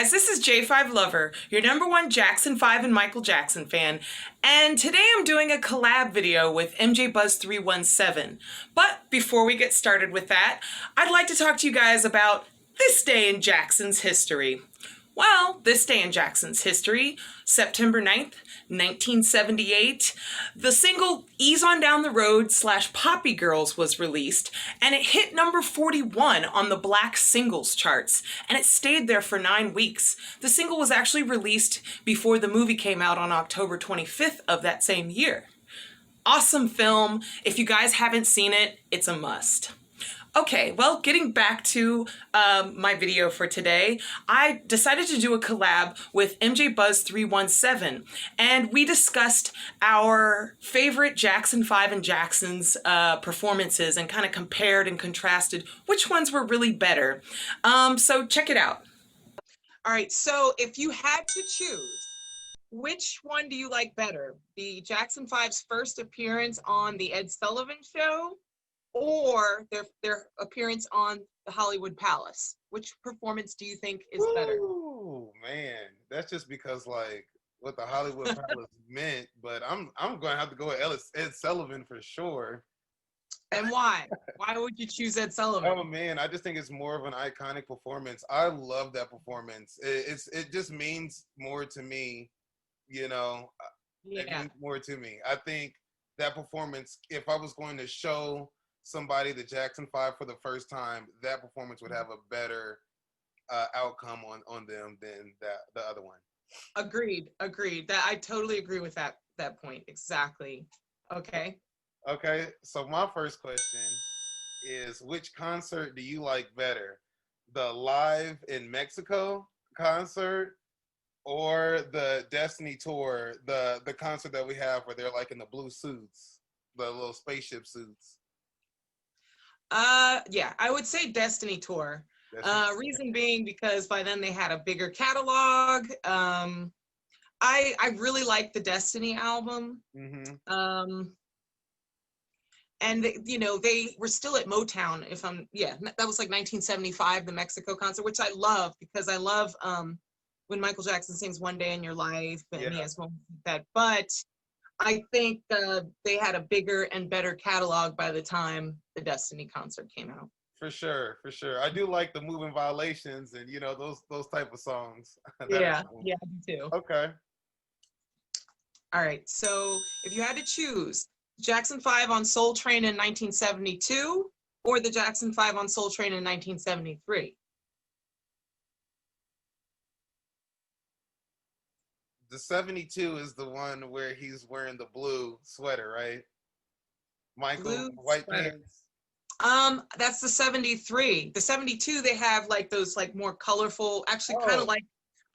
guys, this is J5Lover, your #1 Jackson 5 and Michael Jackson fan, and today I'm doing a collab video with MJBuzz317. But before we get started with that, I'd like to talk to you guys about this day in Jackson's history. Well, this day in Jackson's history, September 9th, 1978, the single Ease on Down the Road / Poppy Girls was released, and it hit number 41 on the Black Singles charts, and it stayed there for 9 weeks. The single was actually released before the movie came out on October 25th of that same year. Awesome film. If you guys haven't seen it, it's a must. Okay, well, getting back to my video for today, I decided to do a collab with MJBuzz317, and we discussed our favorite Jackson 5 and Jackson's performances and kind of compared and contrasted which ones were really better. So check it out. All right, so if you had to choose, which one do you like better? The Jackson 5's first appearance on the Ed Sullivan Show, or their appearance on the Hollywood Palace? Which performance do you think is better? Oh man, that's just because like what the Hollywood Palace meant. But I'm gonna have to go with Ed Sullivan for sure. And why? Why would you choose Ed Sullivan? Oh man, I just think it's more of an iconic performance. I love that performance. It just means more to me, you know. Yeah. It means more to me. I think that performance, if I was going to show somebody the Jackson 5 for the first time, that performance would have a better outcome on them than the other one. Agreed. That I totally agree with that point. Exactly. Okay. Okay, so my first question is, which concert do you like better? The live in Mexico concert or the Destiny tour, the concert that we have where they're like in the blue suits, the little spaceship suits? Yeah, I would say Destiny tour. Reason being because by then they had a bigger catalog. I really like the Destiny album. Mm-hmm. And they were still at Motown. That was like 1975, the Mexico concert, which I love because I love when Michael Jackson sings "One Day in Your Life" and he has moments like that. But I think they had a bigger and better catalog by the time the Destiny concert came out. For sure. I do like the Moving Violations and those type of songs. Yeah, I do too. Okay. All right, so if you had to choose Jackson 5 on Soul Train in 1972 or the Jackson 5 on Soul Train in 1973? The 72 is the one where he's wearing the blue sweater, right? Michael, Blue white sweater. pants. That's the 73. The 72, they have like those like more colorful, actually kind of like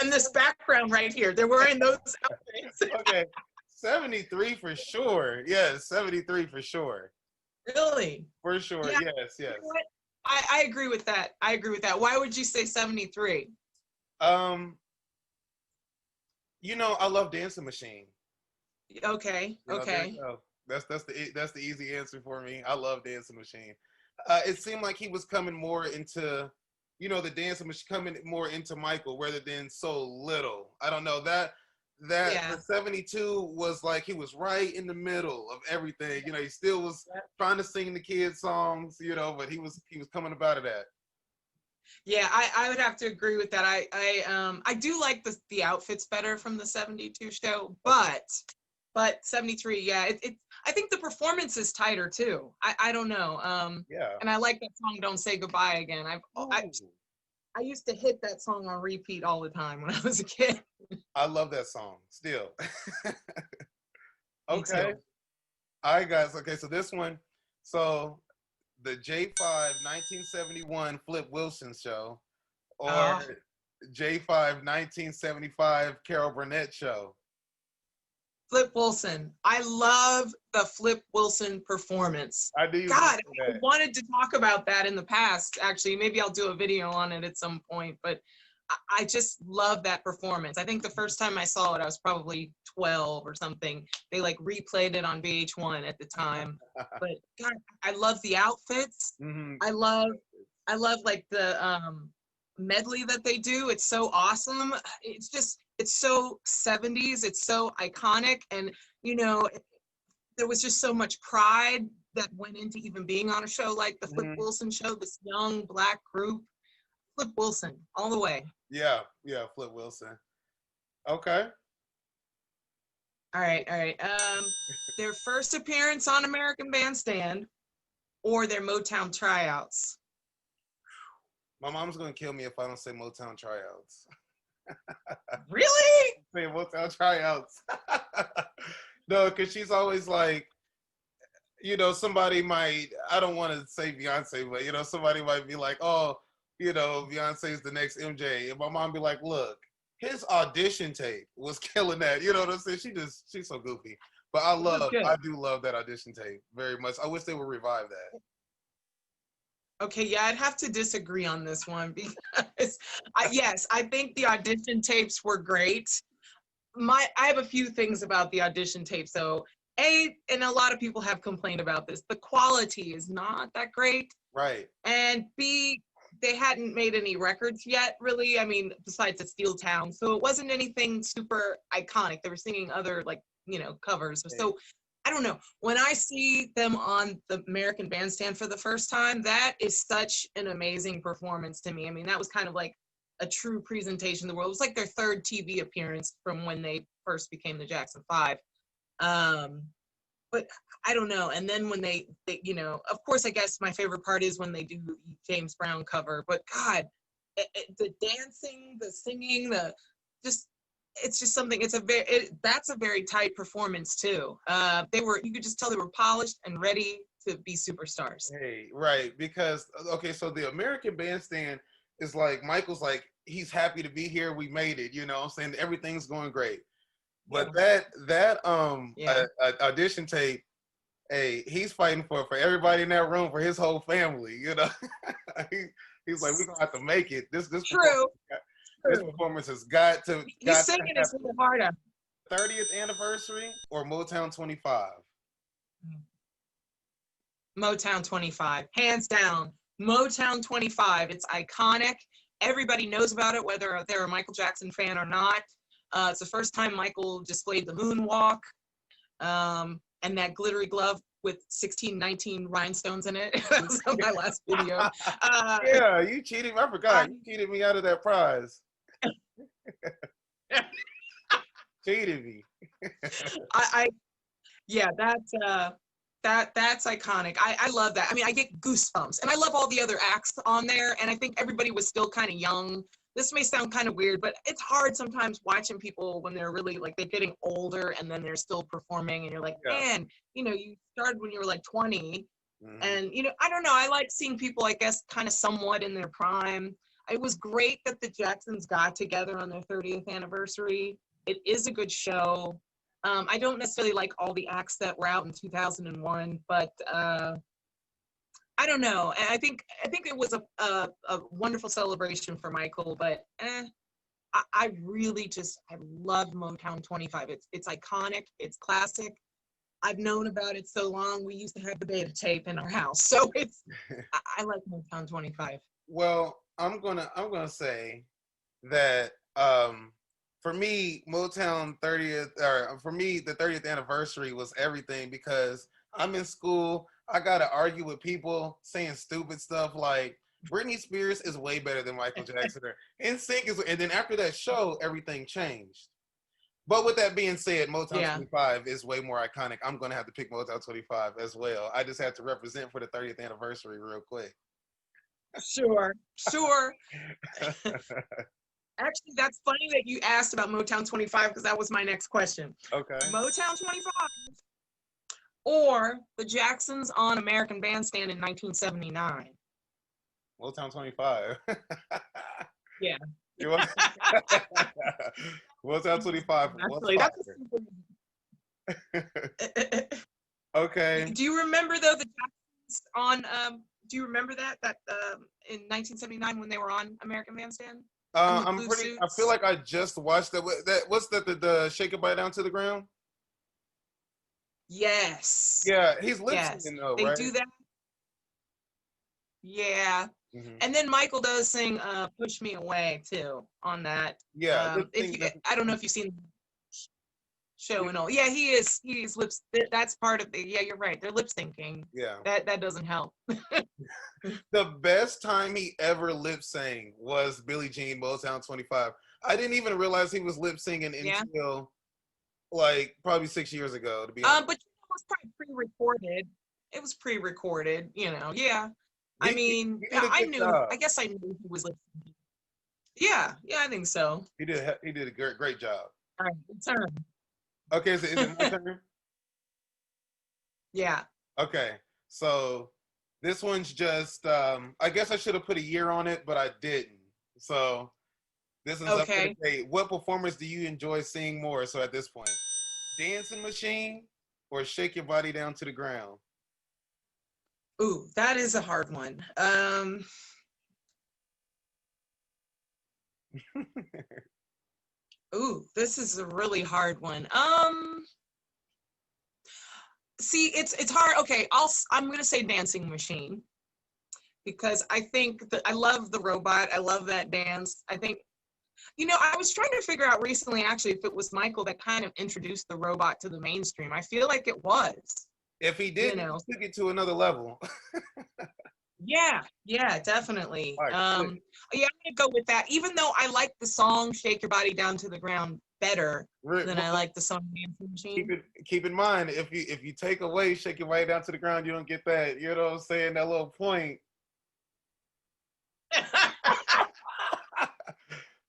in this background right here. They're wearing those outfits. Okay. 73 for sure. Yes, 73 for sure. Really? For sure. Yeah. Yes. You know what? I agree with that. Why would you say 73? I love Dancing Machine. Okay. That's the easy answer for me. I love Dancing Machine. It seemed like he was coming more into, the Dancing Machine, coming more into Michael rather than So Little. I don't know that the 72 was like he was right in the middle of everything. He still was trying to sing the kids' songs, but he was coming about it at. Yeah, I would have to agree with that. I do like the outfits better from the 72 show, but 73, yeah, I think the performance is tighter too. I don't know. Yeah. And I like that song "Don't Say Goodbye Again." I used to hit that song on repeat all the time when I was a kid. I love that song still. Okay. All right, guys. Okay, so this one, the J5 1971 Flip Wilson show or J5 1975 Carol Burnett show? Flip Wilson. I love the Flip Wilson performance. I do. God, I wanted to talk about that in the past. Actually, maybe I'll do a video on it at some point, but I just love that performance. I think the first time I saw it, I was probably 12 or something. They like replayed it on VH1 at the time. But God, I love the outfits. Mm-hmm. I love like the medley that they do. It's so awesome. It's so 70s. It's so iconic. And, you know, there was just so much pride that went into even being on a show like the Flip Wilson show, this young Black group. Flip Wilson, all the way. Yeah, Flip Wilson. Okay. All right. Their first appearance on American Bandstand or their Motown tryouts? My mom's gonna kill me if I don't say Motown tryouts. Really? Say Motown tryouts. No, because she's always like, you know, somebody might, I don't want to say Beyonce, but, you know, somebody might be like, oh, you know, Beyonce's the next MJ. And my mom be like, look, his audition tape was killing that. You know what I'm saying? She's so goofy. But I do love that audition tape very much. I wish they would revive that. Okay, yeah, I'd have to disagree on this one because, yes, I think the audition tapes were great. I have a few things about the audition tapes, though. A, and a lot of people have complained about this, the quality is not that great. Right. And B, they hadn't made any records yet, really. I mean, besides the Steel Town. So it wasn't anything super iconic. They were singing other, like, you know, covers. Okay. So I don't know. When I see them on the American Bandstand for the first time, that is such an amazing performance to me. I mean, that was kind of like a true presentation of the world. It was like their third TV appearance from when they first became the Jackson 5. But I don't know. And then when they, you know, of course, I guess my favorite part is when they do the James Brown cover. But God, the dancing, the singing, it's just something. That's a very tight performance too. You could just tell they were polished and ready to be superstars. Hey, right, because okay, so the American Bandstand is like Michael's like he's happy to be here. We made it. You know what I'm saying? Everything's going great. But that audition tape, hey, he's fighting for everybody in that room, for his whole family, you know. He's like, we're gonna have to make it. This True. This performance has got to. He's singing his little heart out. 30th anniversary or Motown 25? Motown 25, hands down. Motown 25. It's iconic. Everybody knows about it, whether they're a Michael Jackson fan or not. It's the first time Michael displayed the moonwalk and that glittery glove with 1619 rhinestones in it. That was on my last video. Yeah, you cheated me. I forgot. You cheated me out of that prize. Cheated me. That's iconic. I love that. I mean, I get goosebumps. And I love all the other acts on there. And I think everybody was still kind of young. This may sound kind of weird, but it's hard sometimes watching people when they're really like they're getting older and then they're still performing and you're like, man, you know, you started when you were like 20 and, you know, I don't know. I like seeing people, I guess, kind of somewhat in their prime. It was great that the Jacksons got together on their 30th anniversary. It is a good show. I don't necessarily like all the acts that were out in 2001, but I don't know. I think it was a wonderful celebration for Michael, but I really I love Motown 25. It's iconic. It's classic. I've known about it so long. We used to have the beta tape in our house, so I like Motown 25. Well, I'm gonna say that for me, Motown 30th, or for me, the 30th anniversary was everything because I'm in school. I gotta argue with people saying stupid stuff like Britney Spears is way better than Michael Jackson. NSYNC is, and then after that show, everything changed. But with that being said, Motown 25 is way more iconic. I'm gonna have to pick Motown 25 as well. I just had to represent for the 30th anniversary real quick. Sure. Actually, that's funny that you asked about Motown 25 because that was my next question. Okay. Motown 25 or the Jacksons on American Bandstand in 1979? Motown 25. Yeah. Motown 25. Okay. Do you remember though the Jacksons on? Do you remember that in 1979 when they were on American Bandstand? I feel like I just watched that. What's the Shake It Bite Down to the Ground? Yes. Yeah, he's lip syncing though, they right? do that. Yeah, And then Michael does sing "Push Me Away" too on that. Yeah. I don't know if you've seen show and all. Yeah, he is lips. That's part of the. Yeah, you're right. They're lip syncing. Yeah. That doesn't help. The best time he ever lip sang was Billie Jean Motown 25. I didn't even realize he was lip singing until like probably 6 years ago, to be honest. But it was probably pre-recorded. It was pre-recorded, Yeah. I mean, I knew. I guess I knew he was lip syncing. Yeah, I think so. He did a great job. All right, turn. Okay, is it my turn? Yeah. Okay, so this one's just, I guess I should have put a year on it, but I didn't. So this is up for debate. What performers do you enjoy seeing more? So at this point, Dancing Machine or Shake Your Body Down to the Ground? Ooh, that is a hard one. Ooh, this is a really hard one. See, it's hard. Okay, I'm gonna say Dancing Machine because I think that I love the robot. I love that dance. I think, I was trying to figure out recently actually if it was Michael that kind of introduced the robot to the mainstream. I feel like it was. If he did, he took it to another level. Yeah, definitely. Yeah, I'm gonna go with that. Even though I like the song "Shake Your Body Down to the Ground" better than I like the song "Dancing Machine." Keep in mind, if you take away "Shake Your Body Down to the Ground," you don't get that. You know what I'm saying? That little point.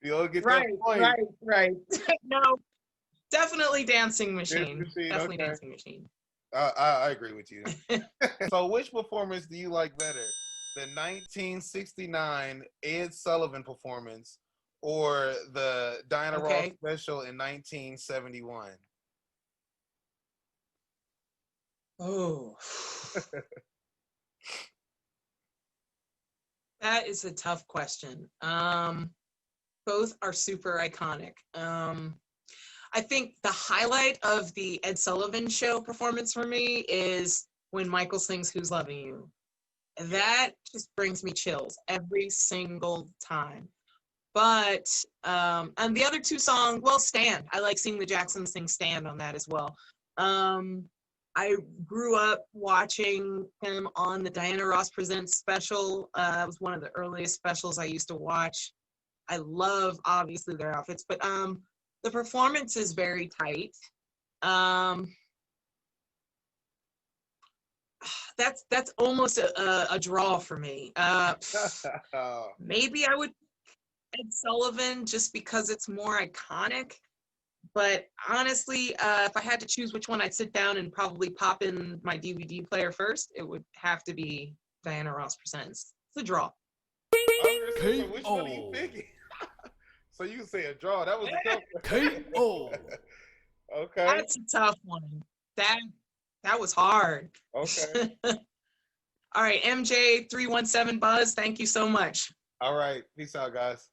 You don't get that point. Right. No, definitely Dancing Machine. Definitely okay. Dancing Machine. I agree with you. So which performance do you like better? The 1969 Ed Sullivan performance or the Diana Ross special in 1971? Oh. That is a tough question. Both are super iconic. I think the highlight of the Ed Sullivan Show performance for me is when Michael sings "Who's Loving You." That just brings me chills every single time. But and the other two songs, well, "Stand." I like seeing the Jacksons sing "Stand" on that as well. I grew up watching him on the Diana Ross Presents special. It was one of the earliest specials I used to watch. I love, obviously, their outfits, but the performance is very tight. That's almost a draw for me. Maybe I would Ed Sullivan just because it's more iconic. But honestly, if I had to choose which one, I'd sit down and probably pop in my DVD player first. It would have to be Diana Ross Presents. It's a draw. Which one are you picking? So you can say a draw. That was a tough one. KO. Okay. That's a tough one. That was hard. Okay. All right, MJ317 Buzz, thank you so much. All right. Peace out, guys.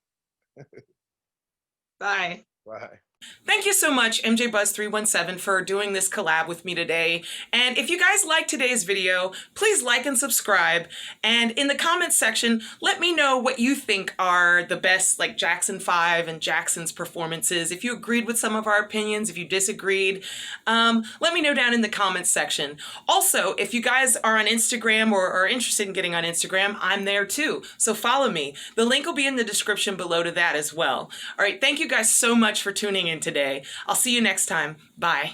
Bye. Bye. Thank you so much, MJBuzz317, for doing this collab with me today. And if you guys like today's video, please like and subscribe. And in the comments section, let me know what you think are the best, like Jackson 5 and Jackson's performances. If you agreed with some of our opinions, if you disagreed, let me know down in the comments section. Also, if you guys are on Instagram or are interested in getting on Instagram, I'm there too. So follow me. The link will be in the description below to that as well. All right, thank you guys so much for tuning in today. I'll see you next time. Bye.